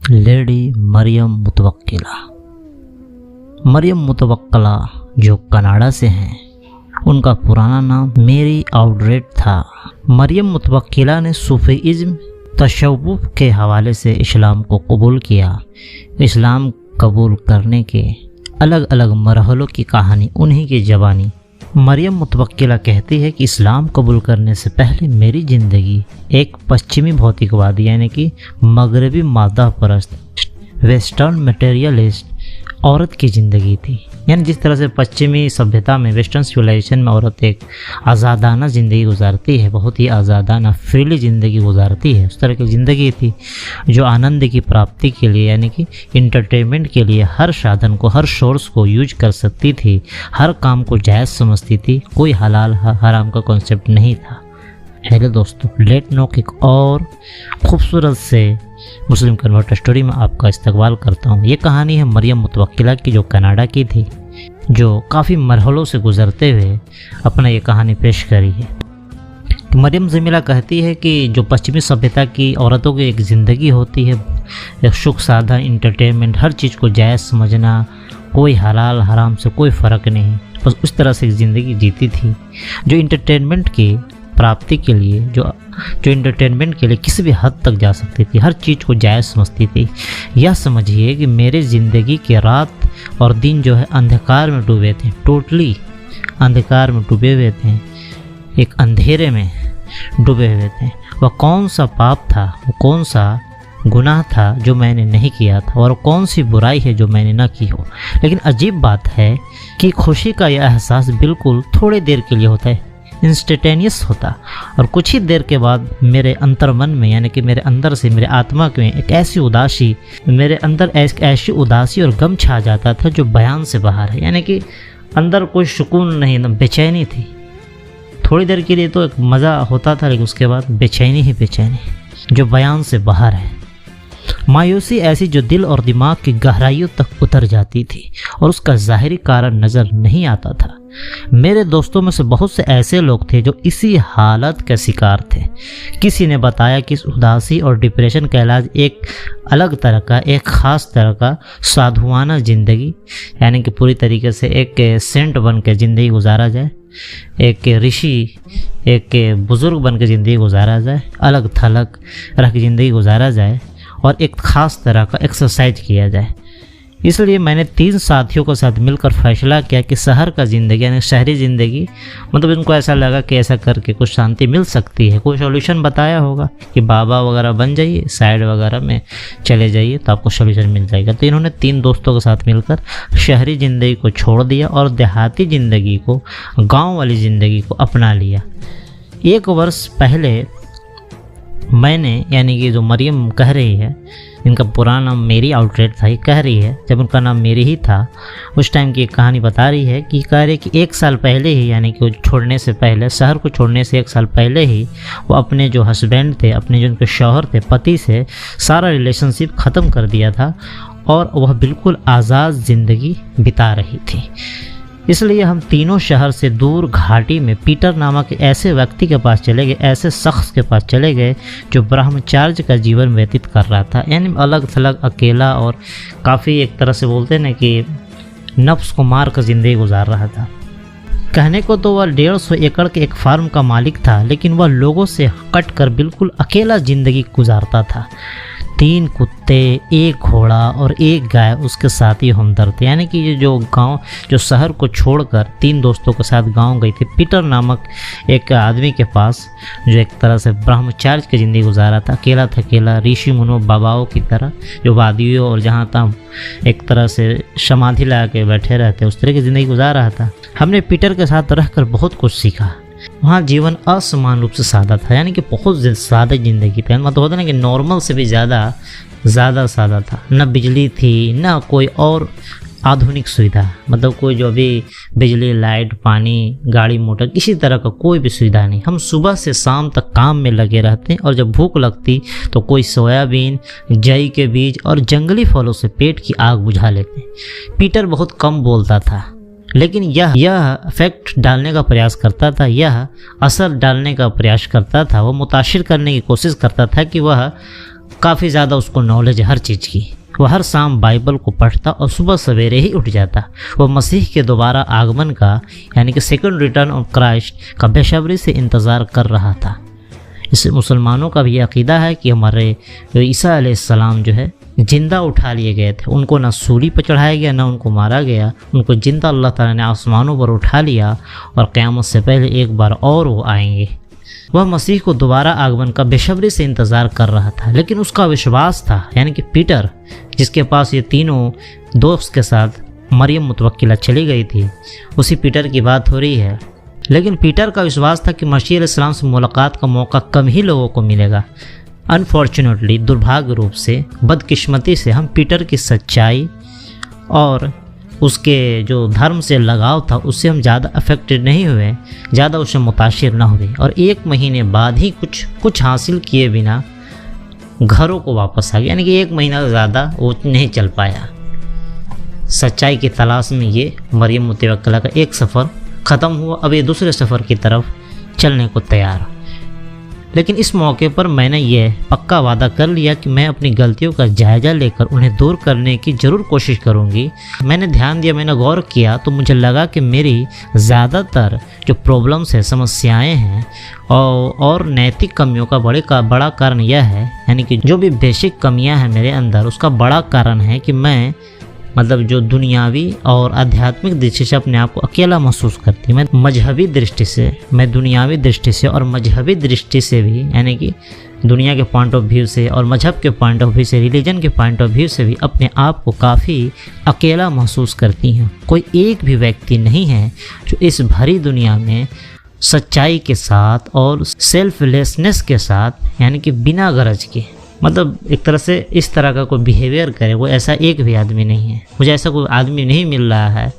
Lady Maryam मुतवक्किला। Maryam मुतवक्किला जो Canada से हैं, उनका पुराना नाम मेरी आउडरेट था। मरियम मुतवक्किला ने सूफीज़्म तशव्वुफ़ के हवाले से इस्लाम को कबूल किया। इस्लाम कबूल करने के अलग अलग मरहलों की कहानी उन्हीं की ज़बानी। मरियम मुतवक्किला कहती है कि इस्लाम कबूल करने से पहले मेरी ज़िंदगी एक पश्चिमी भौतिकवादी यानी कि मगरबी मादा परस्त वेस्टर्न मटेरियलिस्ट औरत की ज़िंदगी थी। यानी जिस तरह से पश्चिमी सभ्यता में, वेस्टर्न सिविलाइजेशन में औरत एक आज़ादाना ज़िंदगी गुजारती है, बहुत ही आज़ादाना फ्रीली ज़िंदगी गुजारती है, उस तरह की ज़िंदगी थी जो आनंद की प्राप्ति के लिए यानी कि इंटरटेनमेंट के लिए हर साधन को, हर सोर्स को यूज कर सकती थी, हर काम को जायज़ समझती थी, कोई हलाल हराम का कॉन्सेप्ट नहीं था। हेलो दोस्तों, लेट नो एक और खूबसूरत से मुस्लिम कन्वर्टर स्टोरी में आपका इस्तकबाल करता हूँ। ये कहानी है मरियम मुतवक्किला की, जो कनाडा की थी, जो काफ़ी मरहलों से गुजरते हुए अपना ये कहानी पेश करी है। मरियम जमीला कहती है कि जो पश्चिमी सभ्यता की औरतों की एक ज़िंदगी होती है, एक सुख साधन, इंटरटेनमेंट, हर चीज़ को जायज़ समझना, कोई हलाल हराम से कोई फ़र्क नहीं, बस उस तरह से एक ज़िंदगी जीती थी जो इंटरटेनमेंट की प्राप्ति के लिए, जो इंटरटेनमेंट के लिए किसी भी हद तक जा सकती थी, हर चीज़ को जायज़ समझती थी। यह समझिए कि मेरे ज़िंदगी की रात और दिन जो है अंधकार में डूबे थे, टोटली अंधकार में डूबे हुए थे, एक अंधेरे में डूबे हुए थे। वह कौन सा पाप था, वो कौन सा गुनाह था जो मैंने नहीं किया था, और कौन सी बुराई है जो मैंने ना की हो। लेकिन अजीब बात है कि खुशी का यह एहसास बिल्कुल थोड़ी देर के लिए होता है, इंस्टेंटेनियस होता, और कुछ ही देर के बाद मेरे अंतर्मन में यानी कि मेरे अंदर से, मेरे आत्मा में एक ऐसी उदासी, मेरे अंदर ऐसी उदासी और गम छा जाता था जो बयान से बाहर है। यानी कि अंदर कोई सुकून नहीं, ना बेचैनी थी। थोड़ी देर के लिए तो एक मज़ा होता था, लेकिन उसके बाद बेचैनी ही बेचैनी जो बयान से बाहर है। मायूसी ऐसी जो दिल और दिमाग की गहराइयों तक उतर जाती थी और उसका ज़ाहिरी कारण नज़र नहीं आता था। मेरे दोस्तों में से बहुत से ऐसे लोग थे जो इसी हालत के शिकार थे। किसी ने बताया कि इस उदासी और डिप्रेशन का इलाज एक अलग तरह का, एक ख़ास तरह का साधुआना ज़िंदगी यानी कि पूरी तरीके से एक सेंट बन के ज़िंदगी गुजारा जाए, एक ऋषि, एक बुज़ुर्ग बन के ज़िंदगी गुजारा जाए, अलग थलग रह के ज़िंदगी गुजारा जाए और एक ख़ास तरह का एक्सरसाइज किया जाए। इसलिए मैंने 3 साथियों के साथ मिलकर फैसला किया कि शहर का ज़िंदगी यानी शहरी ज़िंदगी, मतलब इनको ऐसा लगा कि ऐसा करके कुछ शांति मिल सकती है। कोई सॉल्यूशन बताया होगा कि बाबा वगैरह बन जाइए, साइड वगैरह में चले जाइए तो आपको सॉल्यूशन मिल जाएगा। तो इन्होंने 3 दोस्तों के साथ मिलकर शहरी ज़िंदगी को छोड़ दिया और देहाती ज़िंदगी को, गाँव वाली ज़िंदगी को अपना लिया। 1 वर्ष पहले मैंने, यानी कि जो मरियम कह रही है, इनका पुराना नाम मेरी आउटरेट था, ये कह रही है जब उनका नाम मेरी ही था उस टाइम की एक कहानी बता रही है कि कह रही कि 1 साल पहले ही, यानी कि वो छोड़ने से पहले, शहर को छोड़ने से 1 साल पहले ही वो अपने जो हस्बैंड थे, अपने जो उनके शौहर थे, पति से सारा रिलेशनशिप ख़त्म कर दिया था और वह बिल्कुल आज़ाद ज़िंदगी बिता रही थी। इसलिए हम तीनों शहर से दूर घाटी में पीटर नामक ऐसे व्यक्ति के पास चले गए, ऐसे शख्स के पास चले गए जो ब्रह्मचार्य का जीवन व्यतीत कर रहा था, यानी अलग थलग, अकेला और काफ़ी एक तरह से बोलते हैं ना कि नफ्स को मार कर ज़िंदगी गुजार रहा था। कहने को तो वह 150 एकड़ के एक फार्म का मालिक था, लेकिन वह लोगों से कट कर बिल्कुल अकेला ज़िंदगी गुजारता था। 3 कुत्ते, 1 घोड़ा और 1 गाय उसके साथ ही हमदर्द थे। यानी कि ये जो गांव, जो शहर को छोड़कर 3 दोस्तों के साथ गांव गई थी पीटर नामक एक आदमी के पास, जो एक तरह से ब्रह्मचार्य की ज़िंदगी गुजारा था, अकेला था, अकेला ऋषि मुनो बाबाओं की तरह, जो वादियों और जहाँ तक एक तरह से समाधि लगा के बैठे रहते, उस तरह की ज़िंदगी गुजार रहा था। हमने पीटर के साथ रहकर बहुत कुछ सीखा। वहाँ जीवन असमान रूप से सादा था, यानी कि बहुत सादा ज़िंदगी थी। मतलब होता ना कि नॉर्मल से भी ज़्यादा सादा था। न बिजली थी, न कोई और आधुनिक सुविधा, मतलब कोई जो भी बिजली, लाइट, पानी, गाड़ी मोटर, किसी तरह का कोई भी सुविधा नहीं। हम सुबह से शाम तक काम में लगे रहते हैं और जब भूख लगती तो कोई सोयाबीन, जई के बीज और जंगली फलों से पेट की आग बुझा लेते। पीटर बहुत कम बोलता था, लेकिन यह इफेक्ट डालने का प्रयास करता था, यह असर डालने का प्रयास करता था, वो मुतासिर करने की कोशिश करता था कि वह काफ़ी ज़्यादा उसको नॉलेज है हर चीज़ की। वह हर शाम बाइबल को पढ़ता और सुबह सवेरे ही उठ जाता। वह मसीह के दोबारा आगमन का यानी कि सेकंड रिटर्न ऑफ क्राइस्ट का बेसब्री से इंतज़ार कर रहा था। इस मुसलमानों का भी अकीदा है कि हमारे ईसा अलैहिस्सलाम जो है जिंदा उठा लिए गए थे। उनको ना सूली पर चढ़ाया गया, ना उनको मारा गया, उनको जिंदा अल्लाह ताला ने आसमानों पर उठा लिया और क़यामत से पहले एक बार और वो आएंगे। वह मसीह को दोबारा आगमन का बेसब्री से इंतज़ार कर रहा था, लेकिन उसका विश्वास था यानी कि पीटर, जिसके पास ये तीनों दोस्त के साथ मरियम मुतवक्किला चली गई थी, उसी पीटर की बात हो रही है। लेकिन पीटर का विश्वास था कि मसीह अलैहिस्सलाम से मुलाकात का मौका कम ही लोगों को मिलेगा। अनफॉर्चुनेटली, दुर्भाग्य रूप से, बदकिस्मती से हम पीटर की सच्चाई और उसके जो धर्म से लगाव था उससे हम ज़्यादा अफेक्टेड नहीं हुए, ज़्यादा उससे मुतासिर ना हुए और 1 महीने बाद ही कुछ हासिल किए बिना घरों को वापस आ गया। यानी कि 1 महीना से ज़्यादा वो नहीं चल पाया। सच्चाई की तलाश में ये मरियम मुतवक्किला का एक सफ़र ख़त्म हुआ। अब ये दूसरे सफ़र की तरफ चलने को तैयार। लेकिन इस मौके पर मैंने ये पक्का वादा कर लिया कि मैं अपनी गलतियों का जायज़ा लेकर उन्हें दूर करने की ज़रूर कोशिश करूँगी। मैंने ध्यान दिया, मैंने गौर किया तो मुझे लगा कि मेरी ज़्यादातर जो प्रॉब्लम्स है, समस्याएं हैं और नैतिक कमियों का बड़ा कारण यह है, यानी कि जो भी बेसिक कमियां हैं मेरे अंदर, उसका बड़ा कारण है कि मैं जो दुनियावी और आध्यात्मिक दृष्टि से अपने आप को अकेला महसूस करती है। मैं दुनियावी दृष्टि से और मजहबी दृष्टि से भी, यानी कि दुनिया के पॉइंट ऑफ व्यू से और मजहब के पॉइंट ऑफ व्यू से, रिलीजन के पॉइंट ऑफ व्यू से भी अपने आप को काफ़ी अकेला महसूस करती हैं। कोई एक भी व्यक्ति नहीं है जो इस भरी दुनिया में सच्चाई के साथ और सेल्फलेसनेस के साथ, यानी कि बिना गरज के, एक तरह से इस तरह का कोई बिहेवियर करे। वो ऐसा एक भी आदमी नहीं है। मुझे ऐसा कोई आदमी नहीं मिल रहा है,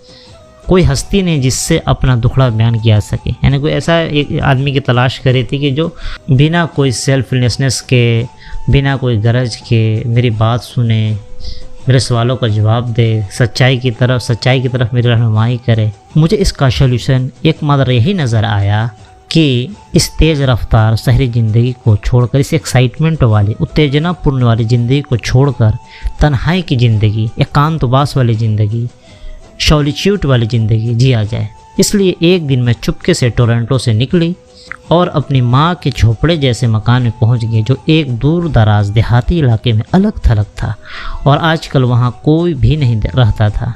कोई हस्ती नहीं जिससे अपना दुखड़ा बयान किया सके। यानी कोई ऐसा एक आदमी की तलाश करी थी कि जो बिना कोई सेल्फलेसनेस के, बिना कोई गरज के मेरी बात सुने, मेरे सवालों का जवाब दे, सच्चाई की तरफ मेरी रहनुमाई करे। मुझे इसका सलूशन एकमात्र यही नज़र आया कि इस तेज़ रफ्तार शहरी ज़िंदगी को छोड़कर, इस एक्साइटमेंट वाली, उत्तेजनापूर्ण वाली ज़िंदगी को छोड़कर तन्हाई की ज़िंदगी, एकांतवास वाली ज़िंदगी, सॉलिट्यूड वाली ज़िंदगी जिया जाए। इसलिए एक दिन मैं चुपके से टोरंटो से निकली और अपनी माँ के झोपड़े जैसे मकान में पहुँच गए, जो एक दूर दराज देहाती इलाके में अलग थलग था और आजकल वहाँ कोई भी नहीं रहता था।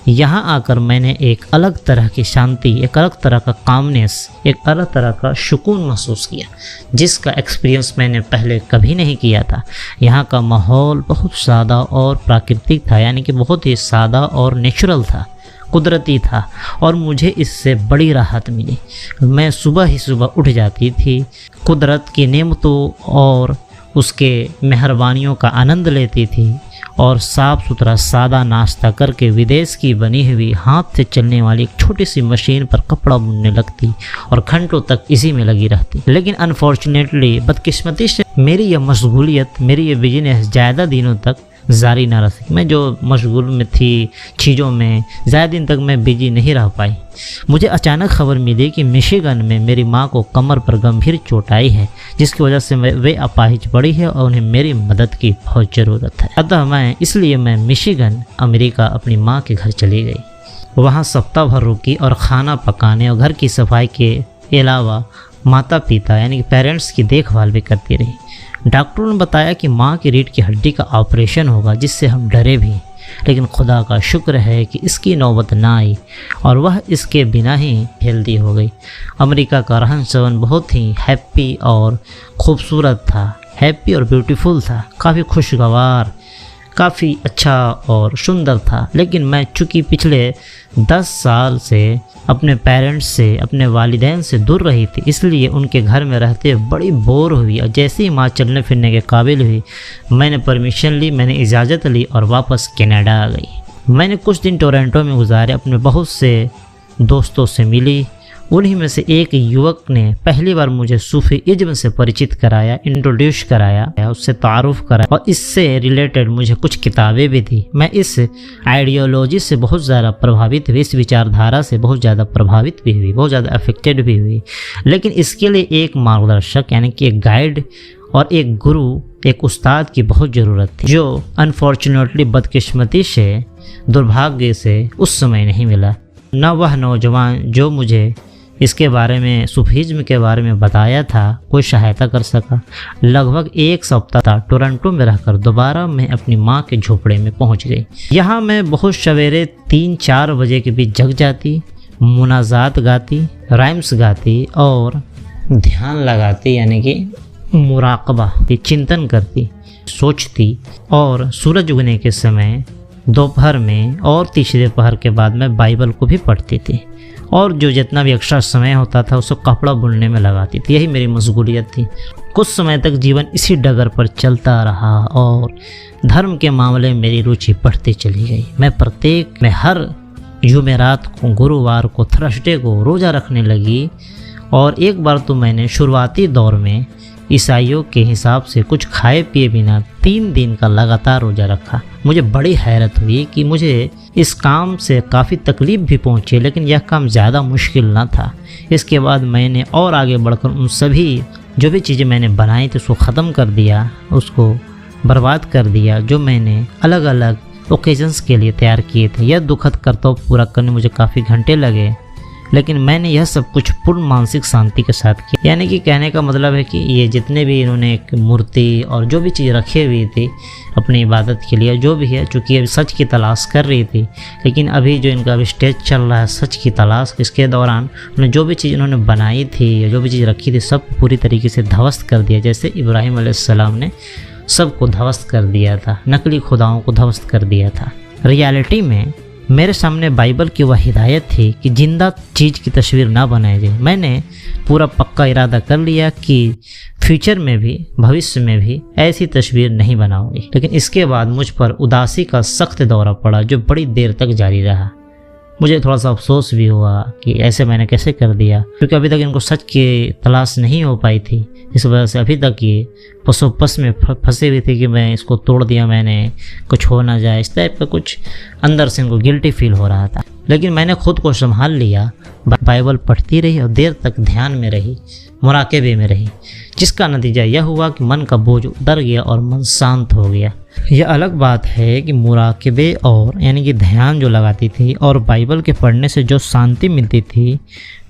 यहाँ आकर मैंने एक अलग तरह की शांति, एक अलग तरह का कामनेस, एक अलग तरह का सुकून महसूस किया, जिसका एक्सपीरियंस मैंने पहले कभी नहीं किया था। यहाँ का माहौल बहुत सादा और प्राकृतिक था, यानी कि बहुत ही सादा और नेचुरल था, कुदरती था और मुझे इससे बड़ी राहत मिली। मैं सुबह ही उठ जाती थी, कुदरत की नेमतों और उसके मेहरबानियों का आनंद लेती थी और साफ़ सुथरा सादा नाश्ता करके विदेश की बनी हुई हाथ से चलने वाली एक छोटी सी मशीन पर कपड़ा बुनने लगती और घंटों तक इसी में लगी रहती। लेकिन अनफॉर्चुनेटली, बदकिस्मती से, मेरी यह मशगूलियत, मेरी ये बिजनेस ज़्यादा दिनों तक जारी ना रह सकी। मैं जो मशगूल में थी चीज़ों में, ज़्यादा दिन तक मैं बिजी नहीं रह पाई। मुझे अचानक खबर मिली कि मिशिगन में मेरी माँ को कमर पर गंभीर चोट आई है, जिसकी वजह से वे अपाहिज पड़ी है और उन्हें मेरी मदद की बहुत ज़रूरत है। अतः इसलिए मैं मिशिगन, अमेरिका, अपनी माँ के घर चली गई। वहाँ सप्ताह भर रुकी और खाना पकाने और घर की सफाई के अलावा माता पिता, यानी कि पेरेंट्स की देखभाल भी करती रही। डॉक्टरों ने बताया कि माँ की रीढ़ की हड्डी का ऑपरेशन होगा, जिससे हम डरे भी, लेकिन खुदा का शुक्र है कि इसकी नौबत ना आई और वह इसके बिना ही हेल्दी हो गई। अमेरिका का रहन सहन बहुत ही हैप्पी और खूबसूरत था, हैप्पी और ब्यूटीफुल था, काफ़ी खुशगवार, काफ़ी अच्छा और सुंदर था। लेकिन मैं चूँकि पिछले 10 साल से अपने पेरेंट्स से, अपने वालिदैन से दूर रही थी, इसलिए उनके घर में रहते बड़ी बोर हुई और जैसे ही माँ चलने फिरने के काबिल हुई, मैंने परमिशन ली, मैंने इजाज़त ली और वापस कनाडा आ गई। मैंने कुछ दिन टोरंटो में गुजारे, अपने बहुत से दोस्तों से मिली। उन्हीं में से एक युवक ने पहली बार मुझे सूफीइज्म से परिचित कराया, इंट्रोड्यूस कराया, उससे तारुफ कराया और इससे रिलेटेड मुझे कुछ किताबें भी दी। मैं इस आइडियोलॉजी से बहुत ज़्यादा प्रभावित हुई, इस विचारधारा से बहुत ज़्यादा प्रभावित भी हुई, बहुत ज़्यादा अफेक्टेड भी हुई। लेकिन इसके लिए एक मार्गदर्शक, यानी कि एक गाइड और एक गुरु एक उस्ताद की बहुत ज़रूरत थी, जो अनफॉर्चुनेटली बदकिस्मती से, दुर्भाग्य से उस समय नहीं मिला। न वह नौजवान जो मुझे इसके बारे में, सूफीज़्म के बारे में बताया था, कोई सहायता कर सका। लगभग एक सप्ताह टोरंटो में रहकर दोबारा मैं अपनी माँ के झोपड़े में पहुँच गई। यहाँ मैं बहुत सवेरे 3-4 बजे के बीच जग जाती, मुनाजात गाती, राइम्स गाती और ध्यान लगाती, यानी कि मुराकबा, चिंतन करती, सोचती। और सूरज उगने के समय, दोपहर में और तीसरे पहर के बाद मैं बाइबल को भी पढ़ती थी, और जो जितना भी एक्स्ट्रा समय होता था उसको कपड़ा बुनने में लगाती थी। यही मेरी मशगूलियत थी। कुछ समय तक जीवन इसी डगर पर चलता रहा और धर्म के मामले में मेरी रुचि बढ़ती चली गई। मैं हर जुमेरात को, गुरुवार को, थर्सडे को रोज़ा रखने लगी। और एक बार तो मैंने शुरुआती दौर में ईसाइयों के हिसाब से कुछ खाए पिए बिना 3 दिन का लगातार रोज़ा रखा। मुझे बड़ी हैरत हुई कि मुझे इस काम से काफ़ी तकलीफ़ भी पहुँची, लेकिन यह काम ज़्यादा मुश्किल ना था। इसके बाद मैंने और आगे बढ़कर उन सभी जो भी चीज़ें मैंने बनाई थी उसको ख़त्म कर दिया, उसको बर्बाद कर दिया, जो मैंने अलग अलग ओकेजन्स के लिए तैयार किए थे। यह दुखद कर्तव्य पूरा करने मुझे काफ़ी घंटे लगे, लेकिन मैंने यह सब कुछ पूर्ण मानसिक शांति के साथ किया। यानी कि कहने का मतलब है कि ये जितने भी इन्होंने एक मूर्ति और जो भी चीज़ रखी हुई थी अपनी इबादत के लिए, जो भी है, चूँकि अभी सच की तलाश कर रही थी, लेकिन अभी जो इनका अभी स्टेज चल रहा है सच की तलाश, इसके दौरान उन्होंने जो भी चीज़ इन्होंने बनाई थी या जो भी चीज़ रखी थी सब पूरी तरीके से ध्वस्त कर दिया, जैसे इब्राहिम अलैहिस्सलाम ने सबको ध्वस्त कर दिया था, नकली खुदाओं को ध्वस्त कर दिया था। रियलिटी में मेरे सामने बाइबल की वह हिदायत थी कि जिंदा चीज़ की तस्वीर ना बनाई जाए। मैंने पूरा पक्का इरादा कर लिया कि फ्यूचर में भी, भविष्य में भी ऐसी तस्वीर नहीं बनाऊंगी। लेकिन इसके बाद मुझ पर उदासी का सख्त दौरा पड़ा, जो बड़ी देर तक जारी रहा। मुझे थोड़ा सा अफसोस भी हुआ कि ऐसे मैंने कैसे कर दिया, क्योंकि अभी तक इनको सच की तलाश नहीं हो पाई थी। इस वजह से अभी तक ये पसोपस में फंसे हुए थे कि मैं इसको तोड़ दिया, मैंने कुछ हो ना जाए, इस टाइप का कुछ अंदर से इनको गिल्टी फील हो रहा था। लेकिन मैंने खुद को संभाल लिया, बाइबल पढ़ती रही और देर तक ध्यान में रही, मुराकबे में रही, जिसका नतीजा यह हुआ कि मन का बोझ उतर गया और मन शांत हो गया। यह अलग बात है कि मुराकबे और यानी कि ध्यान जो लगाती थी और बाइबल के पढ़ने से जो शांति मिलती थी,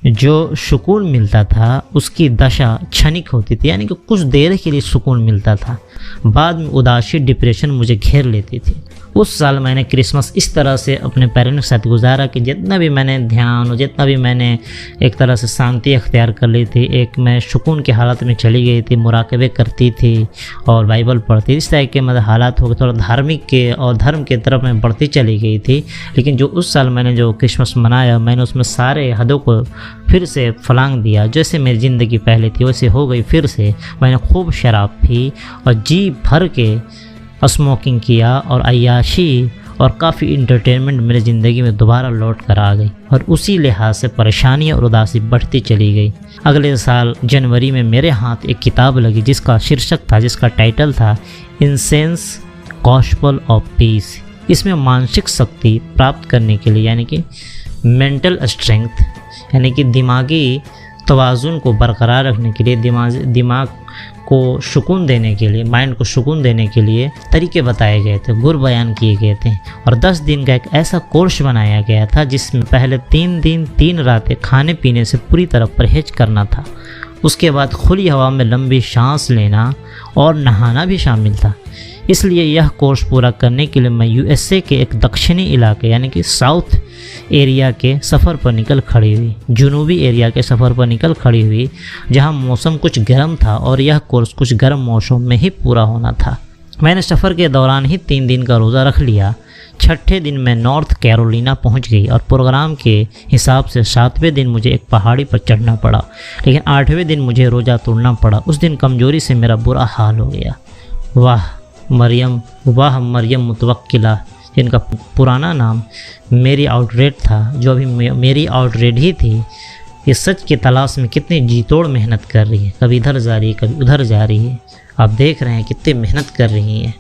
जो सुकून मिलता था, उसकी दशा क्षणिक होती थी, यानी कि कुछ देर के लिए सुकून मिलता था। बाद में उदासी, डिप्रेशन मुझे घेर लेती थी। उस साल मैंने क्रिसमस इस तरह से अपने पेरेंट्स के साथ गुजारा कि जितना भी मैंने ध्यान और जितना भी मैंने एक तरह से शांति अख्तियार कर ली थी, एक मैं सुकून की हालत में चली गई थी, मुराकबे करती थी और बाइबल पढ़ती, इस तरह के मतलब हालात हो गए, थोड़ा धार्मिक के और धर्म के तरफ मैं बढ़ती चली गई थी। लेकिन जो उस साल मैंने जो क्रिसमस मनाया, मैंने उसमें सारे हदों को फिर से फलांग दिया। जैसे मेरी ज़िंदगी पहले थी वैसे हो गई फिर से। मैंने खूब शराब पी और जी भर के स्मोकिंग किया और अय्याशी और काफ़ी इंटरटेनमेंट मेरी ज़िंदगी में दोबारा लौट कर आ गई, और उसी लिहाज से परेशानी और उदासी बढ़ती चली गई। अगले साल जनवरी में मेरे हाथ एक किताब लगी जिसका शीर्षक था, जिसका टाइटल था इंसेंस गॉस्पेल ऑफ पीस। इसमें मानसिक शक्ति प्राप्त करने के लिए, यानी कि मेंटल स्ट्रेंथ, यानी कि दिमागी तवाज़ुन को बरकरार रखने के लिए, दिमाग को सुकून देने के लिए, माइंड को सुकून देने के लिए तरीके बताए गए थे, गुर बयान किए गए थे। और 10 दिन का एक ऐसा कोर्स बनाया गया था जिसमें पहले 3 दिन 3 रातें खाने पीने से पूरी तरह परहेज करना था। उसके बाद खुली हवा में लंबी सांस लेना और नहाना भी शामिल था। इसलिए यह कोर्स पूरा करने के लिए मैं यूएसए के एक दक्षिणी इलाके, यानी कि साउथ एरिया के सफ़र पर निकल खड़ी हुई, जनूबी एरिया के सफ़र पर निकल खड़ी हुई, जहां मौसम कुछ गर्म था और यह कोर्स कुछ गर्म मौसम में ही पूरा होना था। मैंने सफ़र के दौरान ही 3 दिन का रोज़ा रख लिया। 6ठे दिन मैं नॉर्थ कैरोलिना पहुंच गई और प्रोग्राम के हिसाब से 7वें दिन मुझे एक पहाड़ी पर चढ़ना पड़ा, लेकिन 8वें दिन मुझे रोज़ा तोड़ना पड़ा। उस दिन कमज़ोरी से मेरा बुरा हाल हो गया। वाह मरियम मुतवक्किला, जिनका पुराना नाम मेरी आउटरेड था, जो अभी मेरी आउटरेड ही थी, ये सच की तलाश में कितनी जी तोड़ मेहनत कर रही है, कभी इधर जा रही है कभी उधर जा रही है। आप देख रहे हैं कितनी मेहनत कर रही हैं।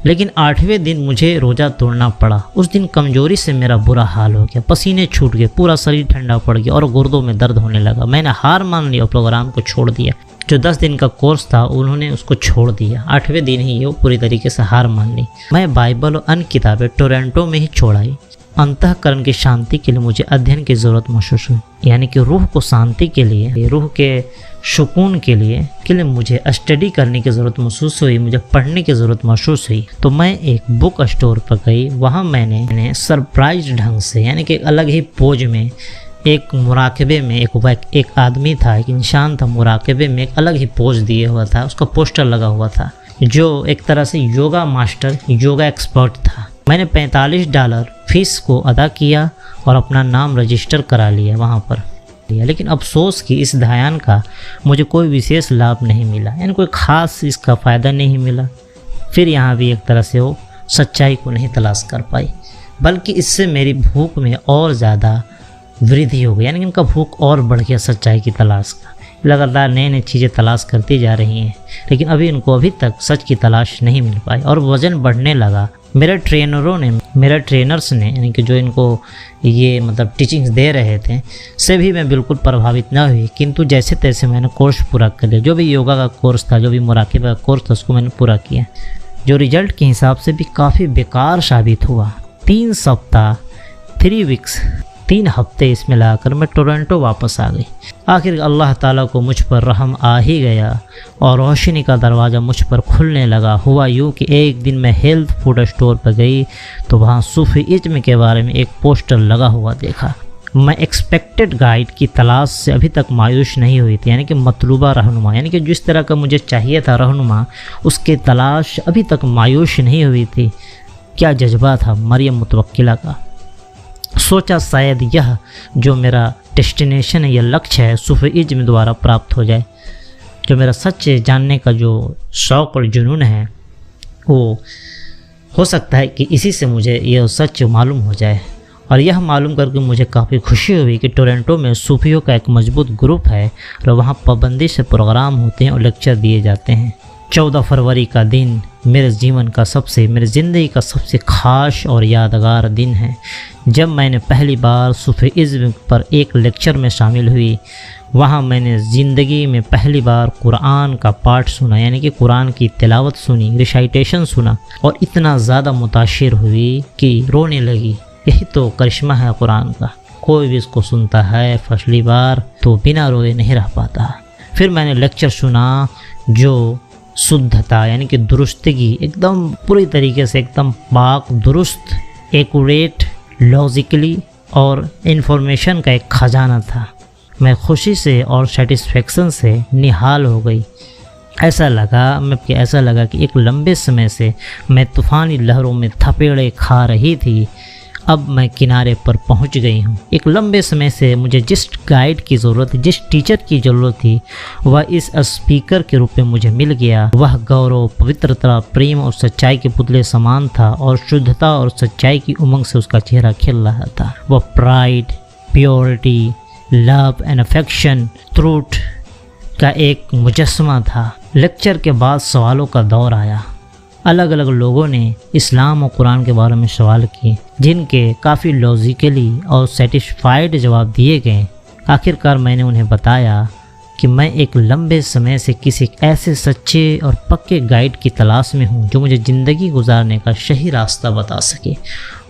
लेकिन 8वें दिन मुझे रोज़ा तोड़ना पड़ा। उस दिन कमज़ोरी से मेरा बुरा हाल हो गया, पसीने छूट गए, पूरा शरीर ठंडा पड़ गया और गुर्दों में दर्द होने लगा। मैंने हार मान ली और प्रोग्राम को छोड़ दिया। जो 10 दिन का कोर्स था उन्होंने उसको छोड़ दिया। 8वें दिन ही वो पूरी तरीके से हार मान ली। मैं बाइबल और अन्य किताबें टोरंटो में ही छोड़ आई। अंतःकरण की शांति के लिए मुझे अध्ययन की ज़रूरत महसूस हुई, यानी कि रूह को शांति के लिए, रूह के सुकून के लिए मुझे स्टडी करने की ज़रूरत महसूस हुई, मुझे पढ़ने की ज़रूरत महसूस हुई। तो मैं एक बुक स्टोर पर गई। वहाँ मैंने सरप्राइज ढंग से, यानी कि अलग ही पोज में, एक मुराकबे में एक आदमी था, एक इंसान था, मुराकबे में एक अलग ही पोज दिए हुआ था। उसका पोस्टर लगा हुआ था, जो एक तरह से योगा मास्टर, योगा एक्सपर्ट था। मैंने $45 फीस को अदा किया और अपना नाम रजिस्टर करा लिया वहाँ पर। लेकिन अफसोस कि इस ध्यान का मुझे कोई विशेष लाभ नहीं मिला, यानी कोई ख़ास इसका फ़ायदा नहीं मिला। फिर यहाँ भी एक तरह से वो सच्चाई को नहीं तलाश कर पाई, बल्कि इससे मेरी भूख में और ज़्यादा वृद्धि हो गई, यानी कि उनका भूख और बढ़ गया सच्चाई की तलाश का। लगातार नई नई चीज़ें तलाश करती जा रही हैं, लेकिन उनको अभी तक सच की तलाश नहीं मिल पाई और वज़न बढ़ने लगा। मेरे ट्रेनर्स ने यानी कि जो इनको ये मतलब टीचिंग्स दे रहे थे, से भी मैं बिल्कुल प्रभावित ना हुई। किंतु जैसे तैसे मैंने कोर्स पूरा कर लिया। जो भी योगा का कोर्स था, जो भी मुराकिबा का कोर्स था, उसको मैंने पूरा किया, जो रिजल्ट के हिसाब से भी काफ़ी बेकार साबित हुआ। 3 सप्ताह 3 हफ्ते इसमें लाकर मैं टोरंटो वापस आ गई। आखिर अल्लाह ताला को मुझ पर रहम आ ही गया और रोशनी का दरवाज़ा मुझ पर खुलने लगा। हुआ यूँ कि एक दिन मैं हेल्थ फूड स्टोर पर गई तो वहाँ सूफीइज्म के बारे में एक पोस्टर लगा हुआ देखा। मैं एक्सपेक्टेड गाइड की तलाश से अभी तक मायूस नहीं हुई थी, यानी कि मतलूबा रहनुमा, यानी कि जिस तरह का मुझे चाहिए था रहनुमा, उसके तलाश अभी तक मायूस नहीं हुई थी। क्या जज्बा था मरियम मुतवक्किला का। सोचा शायद यह जो मेरा डेस्टिनेशन है, यह लक्ष्य है, सूफीइज्म द्वारा प्राप्त हो जाए। जो मेरा सच जानने का जो शौक़ और जुनून है, वो हो सकता है कि इसी से मुझे यह सच मालूम हो जाए। और यह मालूम करके मुझे काफ़ी खुशी हुई कि टोरंटो में सूफियों का एक मजबूत ग्रुप है और वहाँ पाबंदी से प्रोग्राम होते हैं और लेक्चर दिए जाते हैं। 14 फरवरी का दिन मेरे ज़िंदगी का सबसे ख़ास और यादगार दिन है, जब मैंने पहली बार सूफीइज्म पर एक लेक्चर में शामिल हुई। वहाँ मैंने ज़िंदगी में पहली बार कुरान का पाठ सुना, यानी कि कुरान की तिलावत सुनी, रिसाइटेशन सुना और इतना ज़्यादा मुतासिर हुई कि रोने लगी। यही तो करिश्मा है कुरान का। कोई भी इसको सुनता है पहली बार तो बिना रोए नहीं रह पाता। फिर मैंने लेक्चर सुना जो शुद्धता, यानी कि दुरुस्तगी, एकदम पूरी तरीके से एकदम पाक दुरुस्त, एक्यूरेट, लॉजिकली और इन्फॉर्मेशन का एक ख़जाना था। मैं खुशी से और सेटिस्फेक्शन से निहाल हो गई। ऐसा लगा कि एक लंबे समय से मैं तूफ़ानी लहरों में थपेड़े खा रही थी, अब मैं किनारे पर पहुंच गई हूं। एक लंबे समय से मुझे जिस गाइड की ज़रूरत, जिस टीचर की ज़रूरत थी, वह इस स्पीकर के रूप में मुझे मिल गया। वह गौरव, पवित्रता, प्रेम और सच्चाई के पुतले समान था और शुद्धता और सच्चाई की उमंग से उसका चेहरा खिल रहा था। वह pride, purity, love and affection, truth का एक मुजस्समा था। लेक्चर के बाद सवालों का दौर आया। अलग अलग लोगों ने इस्लाम और कुरान के बारे में सवाल किए, जिनके काफ़ी लॉजिकली और सेटिस्फाइड जवाब दिए गए। आखिरकार मैंने उन्हें बताया कि मैं एक लंबे समय से किसी ऐसे सच्चे और पक्के गाइड की तलाश में हूँ जो मुझे ज़िंदगी गुजारने का सही रास्ता बता सके।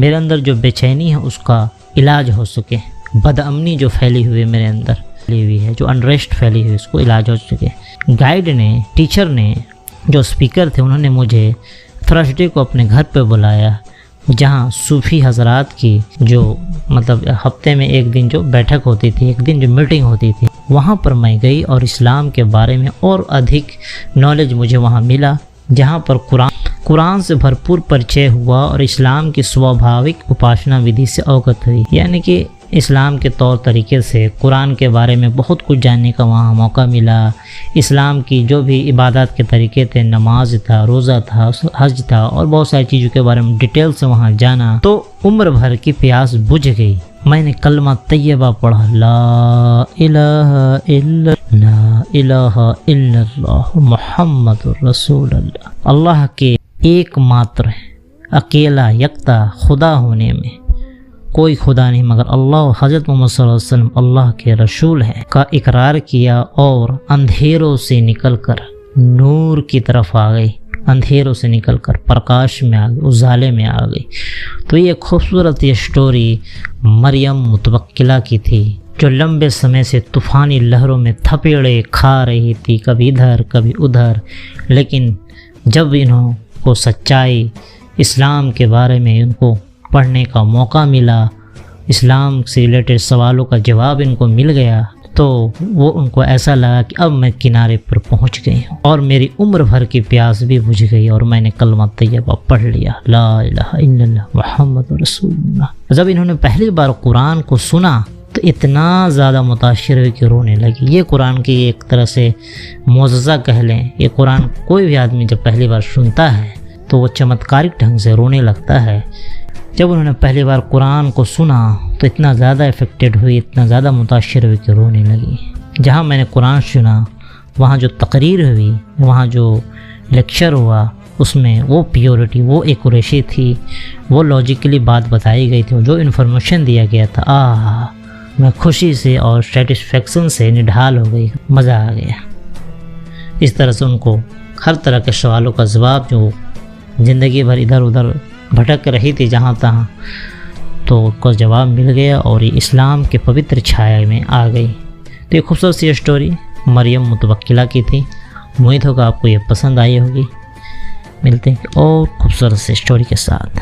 मेरे अंदर जो बेचैनी है उसका इलाज हो सके, बदअमनी जो फैली हुई मेरे अंदर फैली हुई है, जो अनरेस्ट फैली हुई, उसको इलाज हो सके। गाइड ने, टीचर ने, जो स्पीकर थे, उन्होंने मुझे थर्सडे को अपने घर पर बुलाया, जहाँ सूफ़ी हजरात की जो मतलब हफ्ते में एक दिन जो बैठक होती थी, एक दिन जो मीटिंग होती थी, वहाँ पर मैं गई और इस्लाम के बारे में और अधिक नॉलेज मुझे वहाँ मिला, जहाँ पर कुरान से भरपूर परिचय हुआ और इस्लाम की स्वाभाविक उपासना विधि से अवगत हुई। यानी कि इस्लाम के तौर तरीके से कुरान के बारे में बहुत कुछ जानने का वहाँ मौका मिला। इस्लाम की जो भी इबादत के तरीके थे, नमाज था, रोज़ा था, हज था और बहुत सारी चीज़ों के बारे में डिटेल से वहाँ जाना, तो उम्र भर की प्यास बुझ गई। मैंने कलमा तैयबा पढ़ा, ला इलाहा इल्लल्लाह मुहम्मदुर रसूलुल्लाह। अल्लाह के एकमात्र अकेला यकता खुदा होने में कोई खुदा नहीं मगर अल्लाह और हज़रत मोहम्मद सल्लल्लाहु अलैहि वसल्लम अल्लाह के रसूल हैं का इकरार किया और अंधेरों से निकलकर नूर की तरफ आ गई, अंधेरों से निकलकर प्रकाश में आ गई, उजाले में आ गई। तो ये खूबसूरत ये स्टोरी मरियम मुतवक्किला की थी, जो लंबे समय से तूफ़ानी लहरों में थपेड़े खा रही थी, कभी इधर कभी उधर। लेकिन जब इनको सच्चाई इस्लाम के बारे में उनको पढ़ने का मौका मिला, इस्लाम से रिलेटेड सवालों का जवाब इनको मिल गया, तो वो उनको ऐसा लगा कि अब मैं किनारे पर पहुंच गई हूँ और मेरी उम्र भर की प्यास भी बुझ गई और मैंने कलमा तैयबा पढ़ लिया, ला इलाहा इल्लल्लाह मुहम्मद रसूलुल्लाह। जब इन्होंने पहली बार कुरान को सुना तो इतना ज़्यादा मुताशिर हुई कि रोने लगी। ये कुरान की एक तरह से मोज़ज़ा कह लें। ये कुरान कोई भी आदमी जब पहली बार सुनता है तो वो चमत्कारिक ढंग से रोने लगता है। जब उन्होंने पहली बार कुरान को सुना तो इतना ज़्यादा इफ़ेक्टेड हुई, इतना ज़्यादा मुताशिर हुई कि रोने लगी। जहाँ मैंने कुरान सुना, वहाँ जो तकरीर हुई, वहाँ जो लेक्चर हुआ, उसमें वो प्योरिटी, वो एक्यूरेसी थी, वो लॉजिकली बात बताई गई थी, जो इन्फॉर्मेशन दिया गया था, मैं खुशी से और सेटिस्फेक्शन से निढाल हो गई, मज़ा आ गया। इस तरह से उनको हर तरह के सवालों का जवाब, जो ज़िंदगी भर इधर उधर भटक रही थी जहाँ तहाँ, तो उसका जवाब मिल गया और ये इस्लाम के पवित्र छाया में आ गई। तो ये खूबसूरत सी स्टोरी मरियम मुतवक्किला की थी। उम्मीद होगा आपको ये पसंद आई होगी। मिलते हैं और खूबसूरत सी स्टोरी के साथ।